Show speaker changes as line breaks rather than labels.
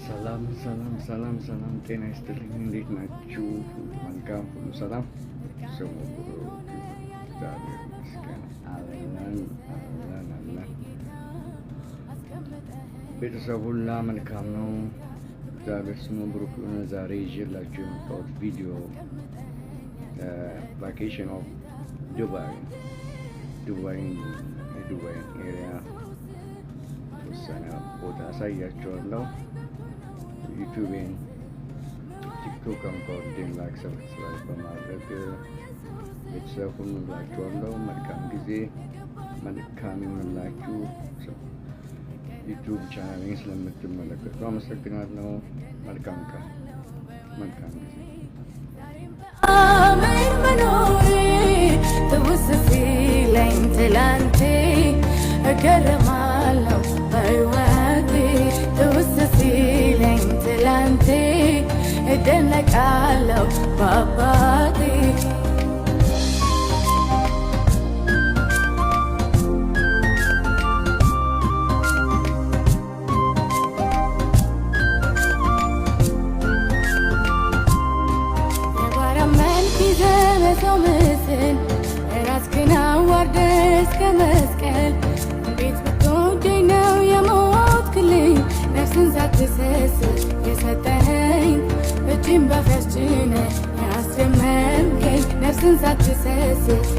ሰላም ጤና ይስጥልኝ። እንዴት ናችሁ? መልካም ሁሉ ሰላም። ስሙ እግዚአብሔር ይመስገን። አለን ቤተሰብ ሁላ መልካም ነው። እግዚአብሔር ስሙ ብሩክ ይሁን። ዛሬ ይዤላችሁ የመጣሁት ቪዲዮ ቫኬሽን ኦፍ ዱባይን ኤሪያ ተወሰነ ቦታ አሳያችኋለሁ። ዩቲዩብን ቲክቶክ አካውንቴን ላይክ ሰብስክራይብ በማድረግ ቤተሰብ ሁኑ እላችኋለሁ። መልካም ጊዜ፣ መልካም ይሁንላችሁ። ዩቲዩብ ቻናሌን ስለምትመለከቱ አመሰግናለሁ። መልካም ቀን፣ መልካም ጊዜ።
አሜን መኖሬ ትውስ ሲለኝ ትላንቴ እገረማለሁ በሕይወቴ ትውስ ሲለኝ ትላንቴ እደነቃለሁ በአባቴ ሰው ምስል ራስህን አዋርደህ እስከ መስቀል እንዴት ብትወደኝ ነው የሞትክልኝ? ነፍስን ሳትሰስት የሰጠኸኝ እጅን በአፍ ጭነህ ያስደመምከኝ ነፍስን ሳትሰስት